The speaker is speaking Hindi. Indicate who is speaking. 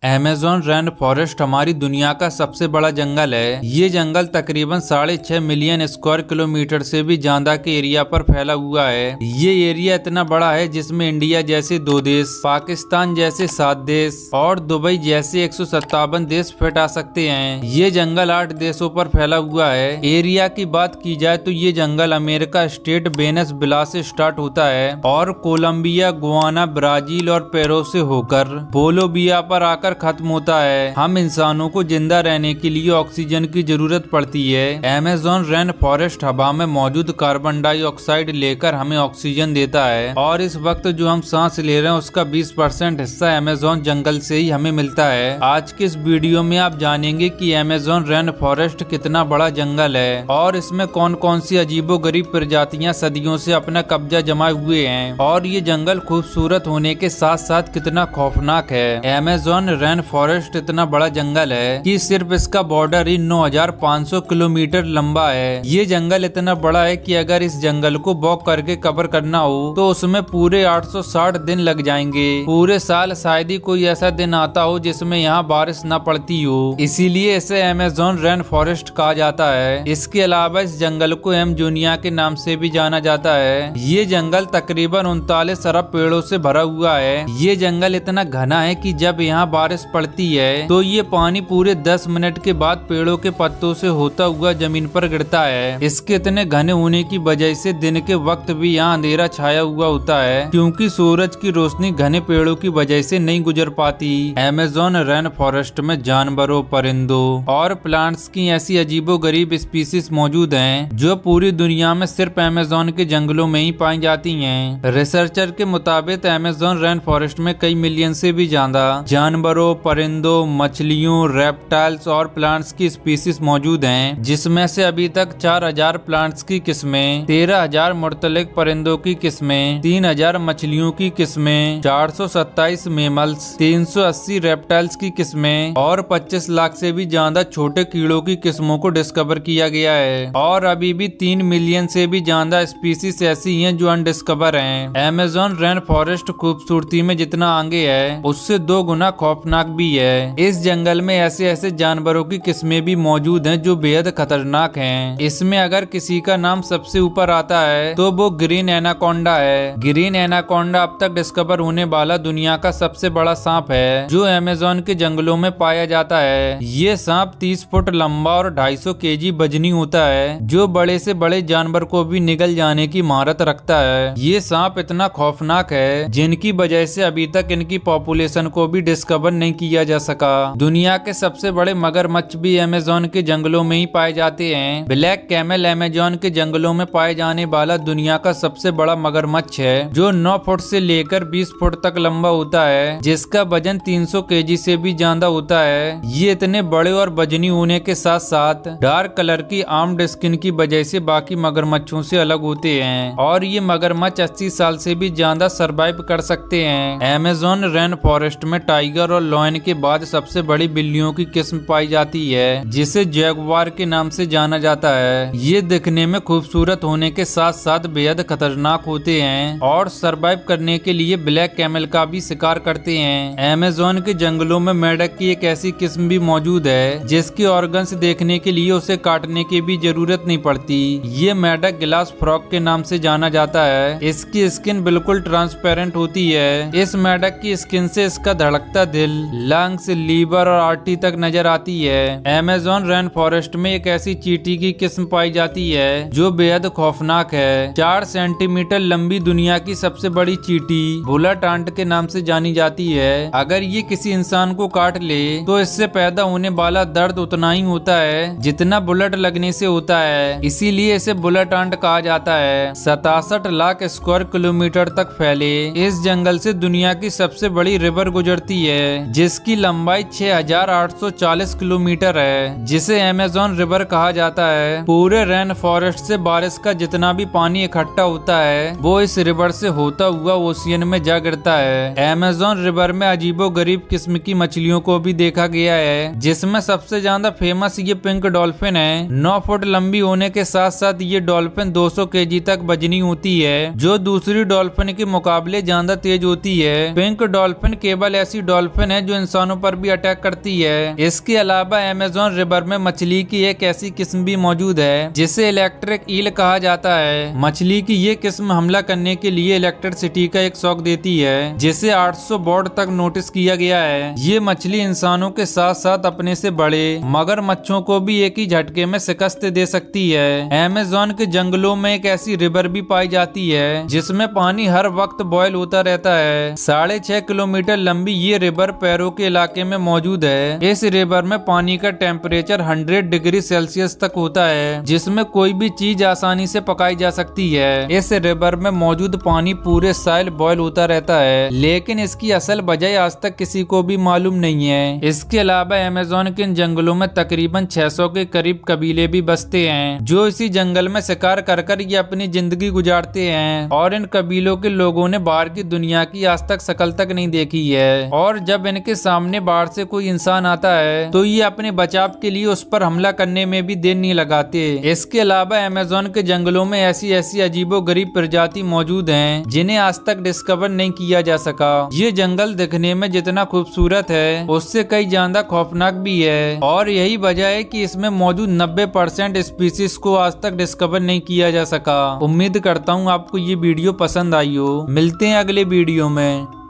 Speaker 1: अमेज़न रेन फॉरेस्ट हमारी दुनिया का सबसे बड़ा जंगल है। ये जंगल तकरीबन 6.5 मिलियन स्क्वायर किलोमीटर से भी ज्यादा के एरिया पर फैला हुआ है। ये एरिया इतना बड़ा है जिसमें इंडिया जैसे 2 देश, पाकिस्तान जैसे 7 देश और दुबई जैसे 157 देश फिट आ सकते हैं। ये जंगल 8 देशों पर फैला हुआ है। एरिया की बात की जाए तो ये जंगल अमेरिका स्टेट वेनेजुएला से स्टार्ट होता है और कोलंबिया, गुयाना, ब्राजील और पेरू से होकर बोलिविया पर आकर खत्म होता है। हम इंसानों को जिंदा रहने के लिए ऑक्सीजन की जरूरत पड़ती है। अमेज़न रेन फॉरेस्ट हवा में मौजूद कार्बन डाइऑक्साइड लेकर हमें ऑक्सीजन देता है और इस वक्त जो हम सांस ले रहे हैं उसका 20% हिस्सा अमेज़न जंगल से ही हमें मिलता है। आज के इस वीडियो में आप जानेंगे कि अमेज़न रेन फॉरेस्ट कितना बड़ा जंगल है और इसमें कौन कौन सी अजीबोगरीब प्रजातियां सदियों से अपना कब्जा जमाए हुए हैं और ये जंगल खूबसूरत होने के साथ साथ कितना खौफनाक है। अमेज़न रेन फॉरेस्ट इतना बड़ा जंगल है कि सिर्फ इसका बॉर्डर ही 9,500 किलोमीटर लंबा है। ये जंगल इतना बड़ा है कि अगर इस जंगल को वॉक करके कवर करना हो तो उसमें पूरे 860 दिन लग जाएंगे। पूरे साल शायद ही कोई ऐसा दिन आता हो जिसमें यहाँ बारिश न पड़ती हो, इसीलिए इसे अमेज़न रेन फॉरेस्ट कहा जाता है। इसके अलावा इस जंगल को एमजोनिया के नाम से भी जाना जाता है। ये जंगल तकरीबन 39 अरब पेड़ों से भरा हुआ है। ये जंगल इतना घना है कि जब यहाँ बारिश पड़ती है तो ये पानी पूरे 10 मिनट के बाद पेड़ों के पत्तों से होता हुआ जमीन पर गिरता है। इसके इतने घने होने की वजह से दिन के वक्त भी यहाँ अंधेरा छाया हुआ होता है क्योंकि सूरज की रोशनी घने पेड़ों की वजह से नहीं गुजर पाती। अमेज़न रेन फॉरेस्ट में जानवरों, परिंदों और प्लांट्स की ऐसी अजीबोगरीब स्पीसीज मौजूद हैं जो पूरी दुनिया में सिर्फ अमेज़न के जंगलों में ही पाई जाती हैं। रिसर्चर के मुताबिक अमेज़न रेन फॉरेस्ट में कई मिलियन से भी ज्यादा जानवरों, परिंदों, मछलियों, रेप्टाइल्स और प्लांट्स की स्पीसीज मौजूद हैं, जिसमें से अभी तक 4,000 प्लांट्स की किस्में, 13,000 मुर्तलिक परिंदों की किस्में, 3,000 मछलियों की किस्में, 427 मेमल्स, 380 रेप्टाइल्स की किस्में और 25 लाख से भी ज्यादा छोटे कीड़ों की किस्मों को डिस्कवर किया गया है। और अभी भी 3 मिलियन से भी ज्यादा स्पीसीज ऐसी हैं जो अनडिस्कवर हैं। अमेज़न रेन फॉरेस्ट खूबसूरती में जितना आगे है उससे 2 गुना खौफनाक भी है। इस जंगल में ऐसे ऐसे जानवरों की किस्में भी मौजूद हैं जो बेहद खतरनाक हैं। इसमें अगर किसी का नाम सबसे ऊपर आता है तो वो ग्रीन एनाकोंडा है। ग्रीन एनाकोंडा अब तक डिस्कवर होने वाला दुनिया का सबसे बड़ा सांप है जो अमेज़न के जंगलों में पाया जाता है। ये सांप 30 फुट लंबा और 250 केजी वजनी होता है जो बड़े से बड़े जानवर को भी निगल जाने की महारत रखता है। ये सांप इतना खौफनाक है जिनकी वजह से अभी तक इनकी पॉपुलेशन को भी डिस्कवर नहीं किया जा सका। दुनिया के सबसे बड़े मगरमच्छ भी अमेज़न के जंगलों में ही पाए जाते हैं। ब्लैक कैमल अमेज़न के जंगलों में पाए जाने वाला दुनिया का सबसे बड़ा मगरमच्छ है जो 9 फुट से लेकर 20 फुट तक लंबा होता है, जिसका वजन 300 केजी से भी ज्यादा होता है। ये इतने बड़े और वजनी होने के साथ साथ डार्क कलर की आर्म्ड स्किन की वजह से बाकी मगरमच्छों से अलग होते हैं और ये मगरमच्छ 80 साल से भी ज्यादा सरवाइव कर सकते हैं। अमेज़न रेन फॉरेस्ट में टाइगर और लॉयन के बाद सबसे बड़ी बिल्लियों की किस्म पाई जाती है जिसे जैगुआर के नाम से जाना जाता है। ये दिखने में खूबसूरत होने के साथ साथ बेहद खतरनाक होते हैं और सरवाइव करने के लिए ब्लैक कैमल का भी शिकार करते हैं। अमेज़न के जंगलों में मेंढक की एक ऐसी किस्म भी मौजूद है जिसके ऑर्गन्स देखने के लिए उसे काटने की भी जरूरत नहीं पड़ती। ये मेंढक ग्लास फ्रॉग के नाम से जाना जाता है। इसकी स्किन बिल्कुल ट्रांसपेरेंट होती है। इस मेंढक की स्किन से इसका धड़कता दिल, लंग्स, लीवर और आर्टरी तक नजर आती है। अमेज़न रेन फॉरेस्ट में एक ऐसी चींटी की किस्म पाई जाती है जो बेहद खौफनाक है। 4 सेंटीमीटर लंबी दुनिया की सबसे बड़ी चींटी बुलेट आंट के नाम से जानी जाती है। अगर ये किसी इंसान को काट ले तो इससे पैदा होने वाला दर्द उतना ही होता है जितना बुलेट लगने से होता है, इसीलिए इसे बुलेट आंट कहा जाता है। 67 लाख स्क्वायर किलोमीटर तक फैले इस जंगल से दुनिया की सबसे बड़ी रिवर गुजरती है जिसकी लंबाई 6,840 किलोमीटर है, जिसे अमेज़न रिवर कहा जाता है। पूरे रेन फॉरेस्ट से बारिश का जितना भी पानी इकट्ठा होता है वो इस रिवर से होता हुआ ओशियन में जा गिरता है। अमेज़न रिवर में अजीबोगरीब किस्म की मछलियों को भी देखा गया है जिसमें सबसे ज्यादा फेमस ये पिंक डॉल्फिन है। 9 फुट लंबी होने के साथ साथ ये डॉल्फिन 200 केजी तक वजनी होती है जो दूसरी डॉल्फिन के मुकाबले ज्यादा तेज होती है। पिंक डॉल्फिन केवल ऐसी डॉल्फिन है जो इंसानों पर भी अटैक करती है। इसके अलावा अमेज़न रिवर में मछली की एक ऐसी किस्म भी मौजूद है जिसे इलेक्ट्रिक ईल कहा जाता है। मछली की ये किस्म हमला करने के लिए इलेक्ट्रिसिटी का एक शॉक देती है जिसे 800 वॉट तक नोटिस किया गया है। ये मछली इंसानों के साथ साथ अपने से बड़े मगरमच्छों को भी एक ही झटके में शिकस्त दे सकती है। अमेज़न के जंगलों में एक ऐसी रिवर भी पाई जाती है जिसमें पानी हर वक्त बॉयल होता रहता है। 6.5 किलोमीटर लंबी ये रिवर पेरू के इलाके में मौजूद है। इस रिवर में पानी का टेम्परेचर 100 डिग्री सेल्सियस तक होता है जिसमें कोई भी चीज आसानी से पकाई जा सकती है। इस रिवर में मौजूद पानी पूरे साल बॉयल होता रहता है, लेकिन इसकी असल वजह आज तक किसी को भी मालूम नहीं है। इसके अलावा अमेज़न के इन जंगलों में तकरीबन 600 के करीब कबीले भी बसते हैं जो इसी जंगल में शिकार कर ये अपनी जिंदगी गुजारते हैं। और इन कबीलों के लोगों ने बाहर की दुनिया की आज तक शकल तक नहीं देखी है। और जब इनके सामने बाहर से कोई इंसान आता है तो ये अपने बचाव के लिए उस पर हमला करने में भी देर नहीं लगाते। इसके अलावा अमेज़न के जंगलों में ऐसी अजीबो गरीब प्रजाति मौजूद हैं जिन्हें आज तक डिस्कवर नहीं किया जा सका। ये जंगल दिखने में जितना खूबसूरत है उससे कई ज्यादा खौफनाक भी है और यही वजह है कि इसमें मौजूद 90% स्पीसीज को आज तक डिस्कवर नहीं किया जा सका। उम्मीद करता हूँ आपको ये वीडियो पसंद आई हो। मिलते हैं अगले वीडियो में।